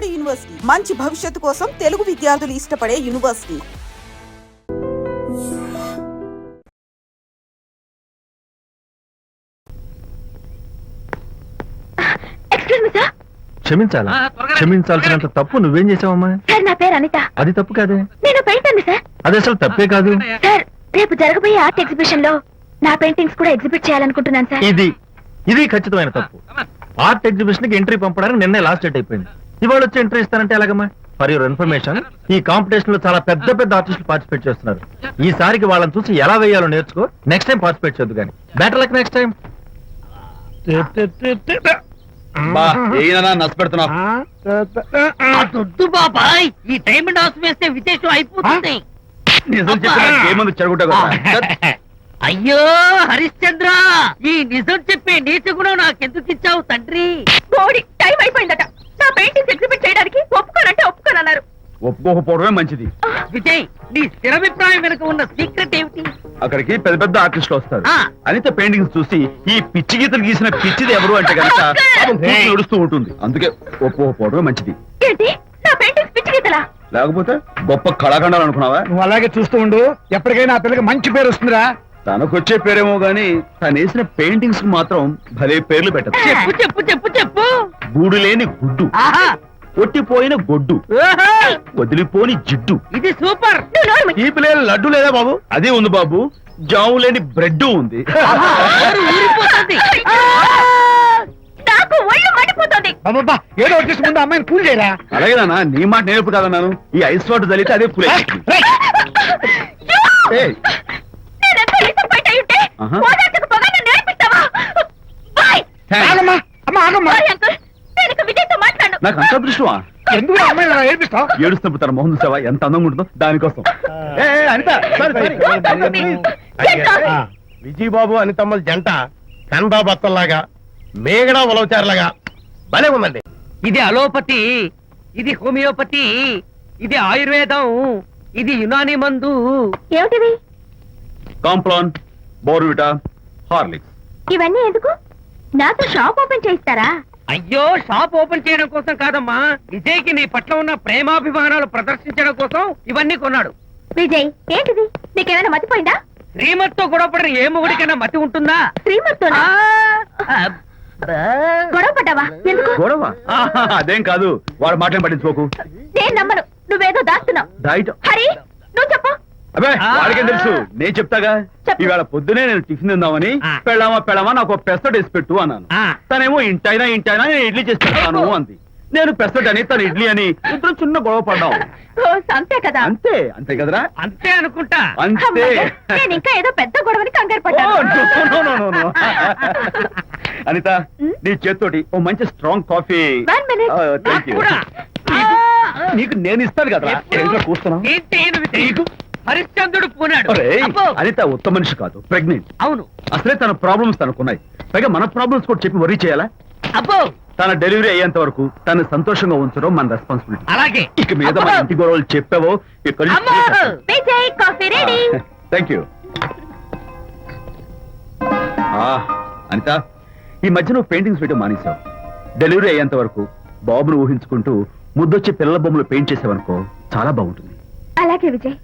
నాడు యూనివర్సిటీ మంచి భవిష్యత్తు కోసం తెలుగు విద్యార్థులు ఇష్టపడే యూనివర్సిటీ. క్షమించాలా? క్షమించాల్సినంత తప్పు నువ్వేం చేసావమ్మా? సార్, నా పేరు అనిత. అది తప్పు కాదే. నేను పెయింటర్ సార్. అది అసలు తప్పే కాదు సార్. రేపు జరగబోయే ఆర్ట్ ఎగ్జిబిషన్ లో నా పెయింటింగ్స్ కూడా ఎగ్జిబిట్ చేయాలనుకుంటున్నాను సార్. ఇది ఖచ్చితమైన తప్పు. ఆర్ట్ ఎగ్జిబిషన్ కి ఎంట్రీ పంపడానికి నిన్నే లాస్ట్ డేట్ అయిపోయింది. ఇవాళ వచ్చి ఎంట్రీ ఇస్తానంటే ఎలాగమ్మా? ఫర్ యువర్ ఇన్ఫర్మేషన్, ఈ కాంపిటీషన్ లో చాలా పెద్ద పెద్ద ఆర్టిస్టులు పార్టిసిపేట్ చేస్తున్నారు. ఈసారికి వాళ్ళని చూసి ఎలా వేయాలో నేర్చుకో. నెక్స్ట్ టైం పార్టిసిపేట్ చేయొద్దు కానీ. Better luck next time. నష్టపెడుతున్నావు బాబాయ్. ఈ డైమండ్ హౌస్ వేస్తే విశేషం అయిపోతుంది. నిజం చెప్పి అయ్యో హరిశ్చంద్ర, ఈ నిజం చెప్పే నీతి గుణం నాకెందుకు ఇచ్చావు తండ్రి? బోడి టైం అయిపోయిందట. నా పెయింటింగ్స్ ఎగ్జిబిట్ చేయడానికి ఒప్పుకోనంటే ఒప్పుకోనన్నారు. ఒప్పుకోకపోవడమే మంచిది. విజయ్, నీ స్థిరాభిప్రాయం వెనుక ఉన్న సీక్రెట్ ఏమిటి? అక్కడికి పెద్ద పెద్ద ఆర్టిస్టులు వస్తారు. అనిత పెయింటింగ్స్ చూసి ఈ పిచ్చి గీతలు గీసిన పిచ్చిది ఎవరు అంటే కనుక నడుస్తూ ఉంటుంది. అందుకే ఒప్పుకోకపోవడమే మంచిది. ఏంటి, నా పెయింటింగ్స్ పిచ్చి గీతలా? లేకపోతే గొప్ప కళాఖండాలు అనుకున్నావా? నువ్వు అలాగే చూస్తూ ఉండు. ఎప్పటికైనా ఆ పిల్లకి మంచి పేరు వస్తుందిరా. తనకొచ్చే పేరేమో గాని తను వేసిన పెయింటింగ్స్ కు మాత్రం భలే పేర్లు పెట్టదు. చెప్పు చెప్పు చెప్పు చెప్పు. గూడు లేని గుడ్డు, కొట్టిపోయిన గొడ్డు, వదిలిపోని జిడ్డు. ఇది సూపర్. ఈ పిల్లల లడ్డు లేదా బాబు? అదే ఉంది బాబు. జాము లేని బ్రెడ్ ఉంది. నాకు ఒళ్ళు మండిపోతుంది. అబ్బబ్బా, ఏదో వచ్చేసి ముందు అమ్మాయిని కూల్ చేయరా. అలాగే నాన్న, నీ మాట నేర్పు కాదన్నాను. ఈ ఐస్ వాటర్ చలితే అదే కూల్. నాకు అంత దృష్టమా? ఎందుకు అమ్మాయిని ఏడిపిస్తావు? ఏడుస్తున్నప్పుడు తన మొహం చూసావా ఎంత అందంగా ఉంటుందో? దానికోసం. విజయబాబు అనితమ్మల జంట కన్బా బత్తల్లాగా మేగడా ఉలవచారులాగా భలే ఉందండి. ఇది అలోపతి, ఇది హోమియోపతి, ఇది ఆయుర్వేదం, ఇది యునాని మందు. ఏమిటివి? Complan, Bournvita, Horlicks. ఇవన్నీ ఎందుకు? నాతో షాప్ ఓపెన్ చేయిస్తారా? అయ్యో, షాప్ ఓపెన్ చేయడం కోసం కాదమ్మా. విజయ్కి నీ పట్ల ఉన్న ప్రేమాభిమానాలు ప్రదర్శించడం కోసం ఇవన్నీ కొన్నాడు. విజయ్, ఏంటిది? నీకేమైనా మతిపోయిందా? శ్రీమతితో గొడవపడిన ఏ మొగుడికైనా మతి ఉంటుందా? శ్రీమతితో గొడవ పడ్డావా? ఎందుకు గొడవ? అదేం కాదు. వాడు మాటలు పట్టించుకోకు. నేను నమ్మను. నువ్వేదో దాస్తున్నావు. హరి, నువ్వు చెప్పు. అబ్బే, వాడికేం తెలుసు? నేను చెప్తాగా. ఈవేళ పొద్దునే నేను టిఫిన్ తిందామని పెళ్ళామా నాకు పెసరట్ వేసి పెట్టు అన్నాను. తనేమో ఇంటైనా నేను ఇడ్లీ చేసి పెడతాను అంది. నేను పెసరట్ అని, తను ఇడ్లీ అని, ఇద్దరు చిన్న గొడవ పడ్డాం. అంతే కదా? అంతే కదరా? అంతే అనుకుంటా. అంతే. నేను ఇంకా ఏదో పెద్ద గొడవని కంగారు పడ్డాను. అనిత, నీ చేత్తోటి ఓ మంచి స్ట్రాంగ్ కాఫీ. నీకు నేను ఇస్తాను కదా. కూర్చున్నావు. హరిశ్చంద్రుడు పూనాడు. అనిత ఉత్తమ మనిషి కాదు, ప్రెగ్నెంట్. అవును. అసలే తన ప్రాబ్లమ్స్ తనకున్నాయి. పైగా మన ప్రాబ్లమ్స్ కూడా చెప్పి వరీ చేయాలా? అబ్బో, తన డెలివరీ అయ్యేంత వరకు తను సంతోషంగా ఉంచడం మన రెస్పాన్సిబిలిటీ. అలాగే. ఇక మీద మన ఇంటి గొడవలు చెప్పావో థ్యాంక్ యూ. అనిత, ఈ మధ్య నువ్వు పెయింటింగ్స్ వేయడం మానేశావు. డెలివరీ అయ్యేంత వరకు బాబును ఊహించుకుంటూ ముద్దొచ్చి పిల్లల బొమ్మలు పెయింట్ చేసావనుకో, చాలా బాగుంటుంది. అలాగే విజయ్.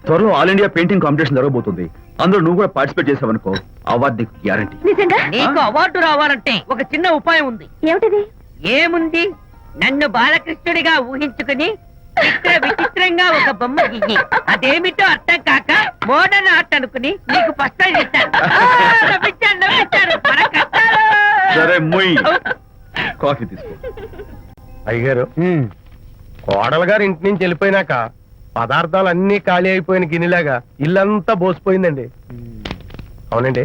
త్వరలో ఆల్ ఇండియా పెయింటింగ్ కాంపిటీషన్ జరగబోతుంది. అందులో నువ్వు కూడా పార్టిసిపేట్ చేసావనుకో, అవార్డు నీకు గ్యారంటీ. నిజంగా? నీకు అవార్డు రావాలంటే ఒక చిన్న ఉపాయం ఉంది. ఏమిటిది? ఏముంది? నన్ను బాలకృష్ణుడిగా ఊహించుకుని విచిత్రంగా ఒక బొమ్మ గీయి. అదేమిటో అర్థం కాక మోడర్న్ ఆర్ట్ అనుకుని నీకు ఫస్ట్ ప్రైజ్ ఇస్తాను. సరే, మొయ్ కాఫీ తీసుకో. అయ్యగారు, కోడలు గారు ఇంటి నుంచి వెళ్ళిపోయినాక పదార్థాలు అన్ని ఖాళీ అయిపోయిన గిన్నెలాగా ఇల్లంతా బోసిపోయిందండి. అవునండి,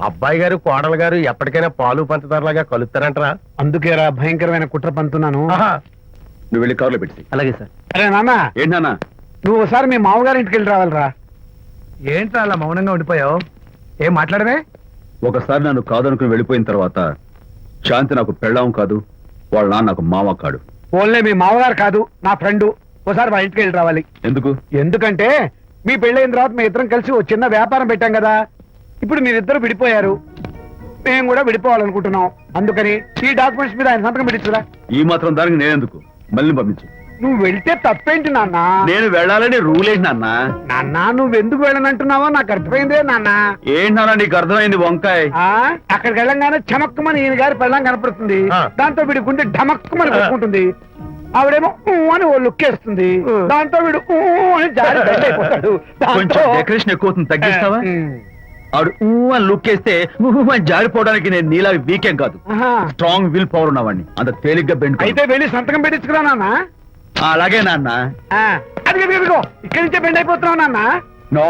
అబ్బాయి గారు కోడలు గారు ఎప్పటికైనా పాలు పంచదారలాగా కలుస్తారంటరా? అందుకేరా భయంకరమైన కుట్ర పంతున్నాను. నువ్వు వెళ్ళి కారులో పెట్టి. అలాగే సార్. అరే నాన్న, ఏంటి నాన్న? నువ్వు ఒకసారి మీ మామగారి ఇంటికి వెళ్ళి రావాలిరా. ఏంట్రా అలా మౌనంగా ఉండిపోయావు? ఏం మాట్లాడమే? ఒకసారి నన్ను కాదనుకుని వెళ్ళిపోయిన తర్వాత శాంతి నాకు పెళ్ళాం కాదు, వాళ్ళ నాన్న నాకు మామ కాడు. ఓన్లే మీ మామగారు కాదు, నా ఫ్రెండ్. ఒకసారి మా ఇంటికి వెళ్ళి రావాలి. ఎందుకంటే మీ పెళ్ళైన తర్వాత మీ ఇద్దరం కలిసి ఓ చిన్న వ్యాపారం పెట్టాం కదా. ఇప్పుడు మీరిద్దరు విడిపోయారు, మేము కూడా విడిపోవాలనుకుంటున్నాం. అందుకని ఈ డాక్యుమెంట్స్ మీద ఆయన సంతకం పెట్టించురా. ఈ మాత్రం దానికి నేనెందుకు? మళ్ళీ పంపించు. నువ్వు వెళ్తే తప్పేంటి నాన్న? నేను వెళ్ళాలని రూల్ ఏంటి నాన్న? నాన్న నువ్వెందుకు వెళ్ళనంటున్నావో నాకు అర్థమైందే నాన్న. ఏంటి నాన్న నీకు అర్థమైంది వంకాయ? అక్కడికి వెళ్ళంగానే చమక్కుమని ఈయన గారి పెళ్ళం కనపడుతుంది. దాంతో వీడి గుండె ఢమక్కుమని పెట్టుకుంటుంది. ఆవిడేమో ఊ అని ఓ లుక్ వేస్తుంది. దాంతో వీడు ఊ అని జారి బెడ్ అయిపోతాడు. కొంచెం డెకరేషన్ ఎక్కువ అవుతుంది, తగ్గిస్తావా? ఆవిడ ఊ అని లుక్ వేస్తే ఊ అని జారిపోవడానికి నేను నీలా వీకేం కాదు, స్ట్రాంగ్ విల్ పవర్ ఉన్నవాడిని. అంత తేలిగ్గా బెండ్ అయితే వెళ్ళి సంతకం పెట్టించుకురా నాన్న. అలాగే నాన్న. అది ఇదిగో ఇక్కడి నుంచే బెండ్ అయిపోతున్నావు నాన్న. నో,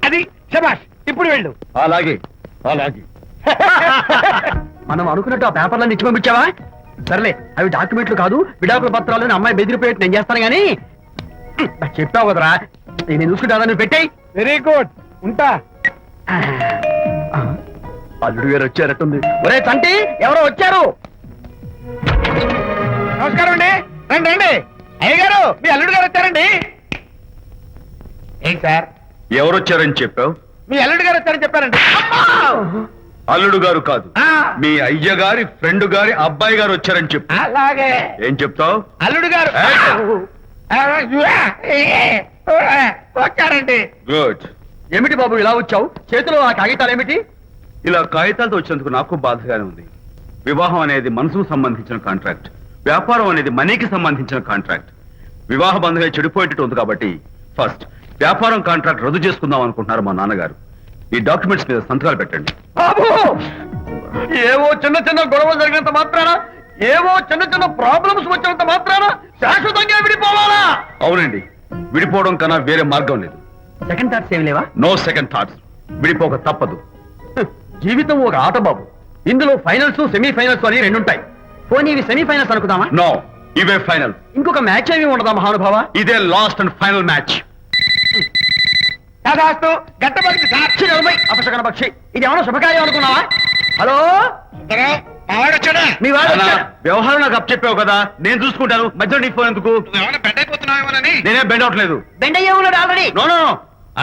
అది శబాష్, ఇప్పుడు వెళ్ళు. అలాగే అలాగే. మనం అనుకున్నట్టు ఆ పేపర్లను ఇచ్చి పంపించావా? సర్లే, అవి డాక్యుమెంట్లు కాదు, విడాకుల పత్రాలు. అమ్మాయి బెదిరిపోయేట్టు నేను చేస్తాను గానీ చెప్పావు కదరా, నేను చూసుకుంటా. నువ్వు పెట్టాయి. వెరీ గుడ్, ఉంటా. అల్లుడు గారు వచ్చారట్టుంది. ఒరే తంటి, ఎవరో వచ్చారు. నమస్కారం అండి. రండి రండి. అయ్యగారు, మీ అల్లుడు గారు వచ్చారండి. ఏంటి సార్? ఎవరు వచ్చారని చెప్పావు? మీ అల్లుడు గారు వచ్చారని చెప్పారండి. అల్లుడు గారు కాదు, ఆ. మీ అయ్య గారి ఫ్రెండ్ గారి అబ్బాయి గారు వచ్చారని చెప్పు. అలాగే. ఏం చెప్తావు? అల్లుడు గారు వచ్చారండి. గుడ్. ఏమిటి బాబు ఇలా వచ్చావు? చేతిలో ఆ కాగితాలు ఏమిటి? ఇలా కాగితాలతో వచ్చినందుకు నాకు బాధగానే ఉంది. వివాహం అనేది మనసుకు సంబంధించిన కాంట్రాక్ట్, వ్యాపారం అనేది మనీకి సంబంధించిన కాంట్రాక్ట్. వివాహ బంధంగా చెడిపోయేటట్టు ఉంది కాబట్టి ఫస్ట్ వ్యాపారం కాంట్రాక్ట్ రద్దు చేసుకుందాం అనుకుంటున్నారు మా నాన్నగారు. ఈ డాక్యుమెంట్స్ మీద సంతకాలు పెట్టండి. బాబు, ఏవో చిన్న చిన్న గొడవలు జరిగినంత మాత్రాన, ఏవో చిన్న చిన్న ప్రాబ్లమ్స్ వచ్చినంత మాత్రాన శాశ్వతంగా విడిపోవాలా? అవునండి, విడిపోవడం కన్నా వేరే మార్గం లేదు. సెకండ్ థాట్స్ ఏమి లేవా? No second thoughts. విడిపోక తప్పదు. జీవితం ఒక ఆట బాబు, ఇందులో ఫైనల్స్ సెమీ ఫైనల్స్ అని రెండు ఉంటాయి. పోనీ ఇవి సెమీ ఫైనల్స్ అనుకుందామా? నో, ఇవే ఫైనల్. ఇంకొక మ్యాచ్ ఏమి ఉండదా మహానుభావ? ఇదే లాస్ట్ అండ్ ఫైనల్ మ్యాచ్. దాదాస్తు గట్టబడింది సార్. అపశకన పక్షి, ఇది ఏమన్నా శుభకార్యం అనుకున్నావా? హలో, మీ వాడు వచ్చాడా? వ్యవహారం నాకు అప్ చెప్పావు కదా, నేను చూసుకుంటాను. మధ్యలో నీ ఫోన్ ఎందుకు? బెడ్ అయిపోతున్నావేమోనని. నేనే బెండ్ అవట్లేదు. బెండ్ అయ్యే ఉన్నాడు already. No no,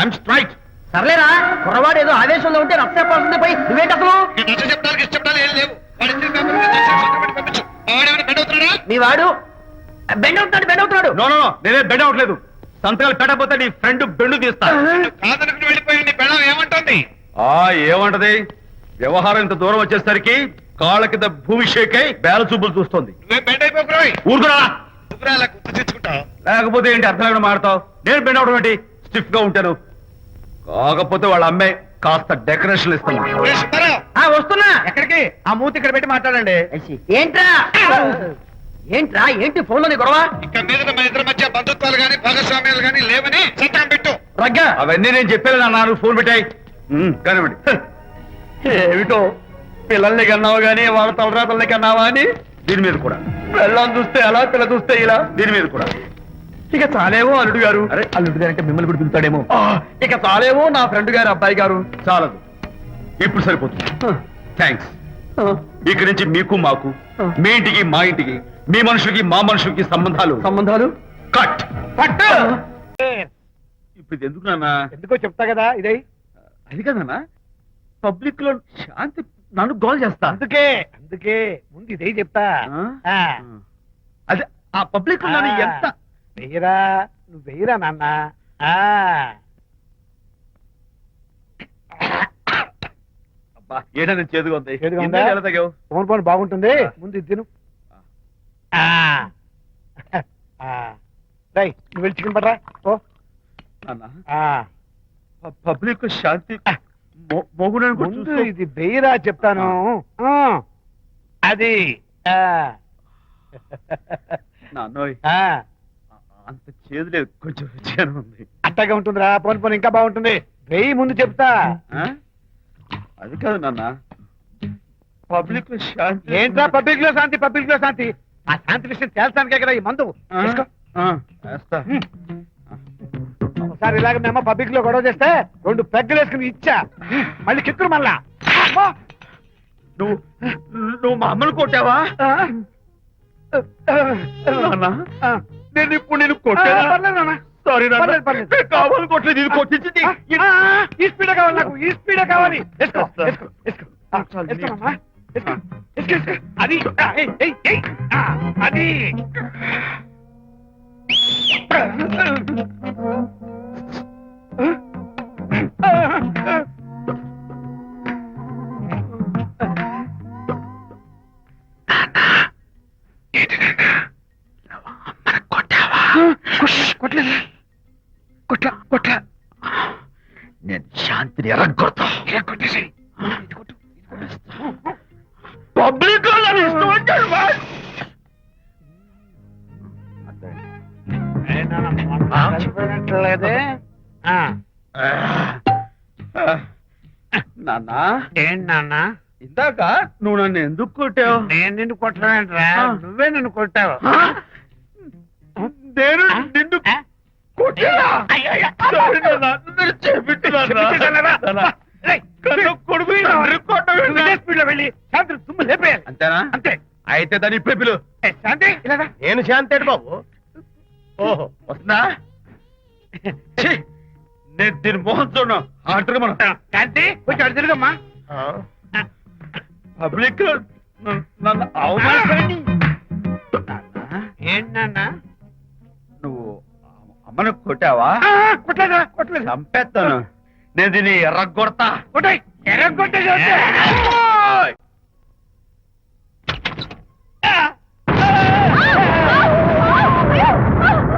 I'm straight. సర్లేరా, కుర్రవాడు ఏదో ఆవేశంలో ఉంటే రక్త చెప్పాల్సింది పోయి నువ్వేంటి అసలు? మీ వాడు బెండ్ అవుతున్నాడు, బెండ్ అవుతున్నాడు. నో నో, నేనే బెండ్ అవట్లేదు. సంతకాలు పెట్టకపోతే నీ ఫ్రెండ్ బెండు తీస్తా. ఏమంటుంది? ఏమంటది? వ్యవహారం ఇంత దూరం వచ్చేసరికి కాళ్ళ కింద భూమి షేక్ అయి బేల చూపులు చూస్తోంది. బెడ్ అయిపోకురాయి. ఊరుకురా. గుర్తు తెచ్చుకుంటావు. లేకపోతే ఏంటి అర్థం లేకుండా మాడతావు? నేను బెండ్ అవడం ఏంటి? స్టిఫ్ గా ఉంటాను. కాకపోతే వాళ్ళ అమ్మాయి కాస్త డెకరేషన్ ఇస్తాను. వస్తున్నా. ఎక్కడికి? ఆ మూతి ఇక్కడ పెట్టి మాట్లాడండి. ఏంట్రా ఏంట్రా ఏంటి ఫోన్ లోని గొడవ? ఇక మీద మన ఇద్దరి మధ్య బంధుత్వాలు గాని భాగస్వామ్యాలు గాని లేవని సంతకం పెట్టు. రగ్గా అవన్నీ నేను చెప్పాను నాన్న, ఫోన్ పెట్టాయి. కానివ్వండి. ఏమిటో పిల్లల్ని కన్నావు గానీ వాళ్ళ తలరాతల్ని కన్నావా అని దీని మీద కూడా. పిల్లల్ని చూస్తే అలా, పిల్ల చూస్తే ఇలా. దీని మీద కూడా. ఇక చాలేమో అల్లుడు గారు. అరే, అల్లుడు గారు అంటే మిమ్మల్ని కూడా పిలుతాడేమో. ఇక చాలేమో నా ఫ్రెండ్ గారు అబ్బాయి గారు. చాలదు, ఇప్పుడు సరిపోతుంది. థ్యాంక్స్. ఇక్కడి నుంచి మీకు మాకు, మీ ఇంటికి మా ఇంటికి, మీ మనుషులకి మా మనుషులకి సంబంధాలు కట్. ఇప్పుడు ఇది ఎందుకు నాన్న? ఎందుకో చెప్తా కదా ఇదే. అది కదన్నా, పబ్లిక్ లో శాంతి నన్ను గోల్ చేస్తా. అందుకే ముందు ఇదే చెప్తా. అదే ఆ పబ్లిక్ లో నన్ను ఎంత వెయ్యరా, నువ్వు వెయ్యరా నాన్న. అబ్బా, ఏంటని చేదుగా ఉంది. చేదుగా ఉందా? ఇందాక ఎలా తాగావు? ఫోన్ ఫోన్ బాగుంటుంది, ముందు ఇది తిను. రై, నువ్వు వెళ్ళి చికెన్ పడరా. ఓ నాన్న, పబ్లిక్ లో శాంతి మోగుడని కూడా ముందు చూస్తూ- ఇది వెయ్యరా చెప్తాను. అది నాన్నోయ్, అంత చేదు లేదు, కొంచెం రుచిగానే ఉంది. అట్టగా ఉంటుందిరా. పోను పోను ఇంకా బాగుంటుంది. వెయ్యి ముందు చెప్తా. ఆ? అది కాదు నాన్న, పబ్లిక్ లో శాంతి. ఏంట్రా పబ్లిక్ లో శాంతి? పబ్లిక్ లో శాంతి? ఆ శాంతి విషయం తేల్చడానికే కదా ఈ మందు. ఆ? తీసుకో. ఆ, వేస్తా. ఒకసారి ఇలాగ మేము పబ్లిక్ లో గొడవ చేస్తే 2 పెగ్గలు వేసుకుని ఇచ్చా. మళ్ళీ కిక్కురు మళ్ళా. అమ్మా! నువ్వు మా అమ్మను కొట్టావా? నాన్న, నేను ఇప్పుడు నేను కొట్టానా? పర్లేదు నాన్న. సారీ నాన్న, పర్లేదు, పర్లేదు. నేను కావాలి కొట్టలేదు, ఇది కొట్టించింది. ఈ స్పీడే కావాలి నాకు, ఈ స్పీడే కావాలి. వేసుకో, వేస్తా. వేసుకో, వేసుకో. వేసుకోనమ్మా. వేసుకో, వేసుకో, వేసుకో. అది ఏయ్, ఏయ్, ఏయ్. అది కొట్టలేదు కొట్ల నేను శాంతిని ఎరగొడతా. కొట్టేసి పబ్లిక్ చనిపోయినట్లేదే. నాన్న ఏంటి నాన్న? ఇందాక నువ్వు నన్ను ఎందుకు కొట్టావు? నేను నిన్ను కొట్టలేంట్రా, నువ్వే నన్ను కొట్టావు. నేను నిన్ను కొట్టానా? Sorry నాన్న, నన్ను చేపించున్నానా? కన్ను కొడుకు నన్ను కొట్టవేంటి? స్పీడ్ లో వెళ్ళి శాంతి తుమ్ము లేపేయాలి. అంతేనా? అంతే. అయితే దాని ఇప్పుడే పిలు. ఏ, శాంతి ఇలా రా. నేను శాంతేడు బాబు. ఓహో వస్తుందా? ఛీ, నేను దీని మోహన్ చూడను. ఆటలు మనం శాంతి కొంచెం అటు తిరుగమ్మా. పబ్లిక్ నన్ను అవమానిస్తానండి. ఏంటి నాన్న? నువ్వు అమ్మను కొట్టావా? కొట్టలేదా? కొట్టలేదు. చంపేస్తాను. నేను దీన్ని ఎర్రగొడతా. కొట్టాయి ఎర్రగొట్టే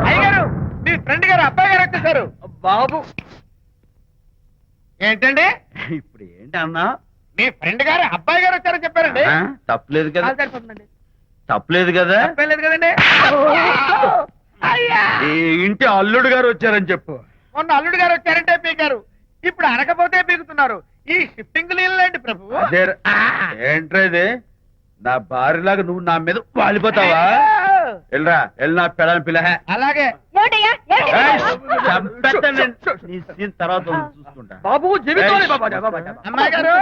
అయ్యగారు, మీ ఫ్రెండ్ గారు అబ్బాయి గారు వచ్చేసారు. బాబు ఏంటండి? ఇప్పుడు ఏంటి అన్నా? మీ ఫ్రెండ్ గారు అబ్బాయి గారు వచ్చారని చెప్పారండి. తప్పలేదు కదా? సరిపోతుందండి. తప్పలేదు కదా? తప్పలేదు కదండి. అయ్యా, ఈ ఇంటి అల్లుడు గారు వచ్చారని చెప్పు. మొన్న అల్లుడు గారు వచ్చారంటే పీకారు, ఇప్పుడు అనకపోతే పీకుతున్నారు. ఈ షిఫ్టింగ్ లీలండి ప్రభు. అదే ఏంట్రా ఇది? నా భార్యలాగా నువ్వు నా మీద వాలిపోతావా? వెళ్ళరా, వెళ్ళి నా పెళ్ళని పిల్ల. అలాగే. తర్వాత చూసుకుంటా. బాబు జీవితంలో అమ్మాయి గారు,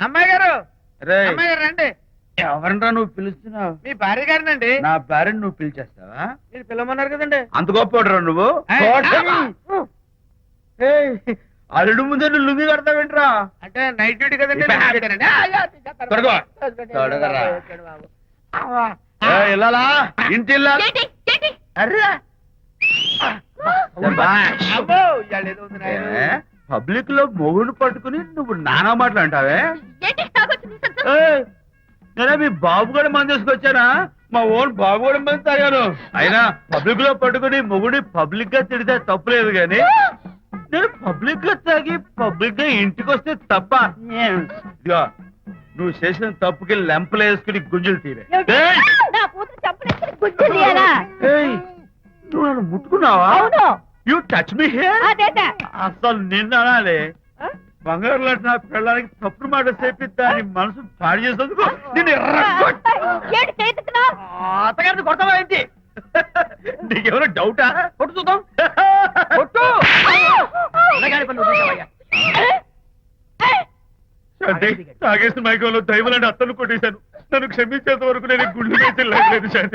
అమ్మాయి గారు, రేయ్, అమ్మాయి గారు రండి. ఎవరినరా నువ్వు పిలుస్తున్నావు? మీ భార్య గారినండి. నా భార్యను నువ్వు పిలిచేస్తావా? మీరు పిల్లమన్నారు కదండి. అంత గొప్ప నువ్వు? ఏయ్, అల్లుడు ముందే నువ్వు లుంగి కడతావేంట్రా? అంటే నైట్ డ్యూటీ కదండి. తొడగో. తొడగరా. ఏయ్, ఇల్లాలా? ఇంటి ఇల్లాలా? అర్రే. శభాష్. ఏ, పబ్లిక్ లో మొగుడు పట్టుకుని నువ్వు నానా మాటలు అంటావే? ఏయ్, నేనే మీ బాబు కూడా మంది తీసుకొచ్చానా? మా ఓన్ బాబు కూడా మంది తాగాను. అయినా పబ్లిక్ లో పట్టుకుని మొగుడి పబ్లిక్ గా తిడితే తప్పులేదు గాని నేను పబ్లిక్ గా తాగి పబ్లిక్ గా ఇంటికి వస్తే తప్ప. ఇదిగో, నువ్వు చేసిన తప్పుకి లెంపలు వేసుకుని గుంజులు తీరే. ఏయ్! ఏయ్, నువ్వు నన్ను ముట్టుకున్నావా? You touch me here. అసలు నిన్న అనాలి. బంగారు లాంటి నా పిల్లలకి తప్పుడు మాట చెప్పి దాని మనసు పాడు చేసేందుకు నేను అత్తగారిని కొడతావా ఏంటి? నీకేమైనా డౌటా? కొట్టు చూద్దాం. కొట్టు. శాంతి, తాగేసిన మైకంలో దైవం లాంటి అత్తను కొట్టేశాను. నన్ను క్షమించేంత వరకు నేను గుళ్ళు వేసి లేదు శాంతి.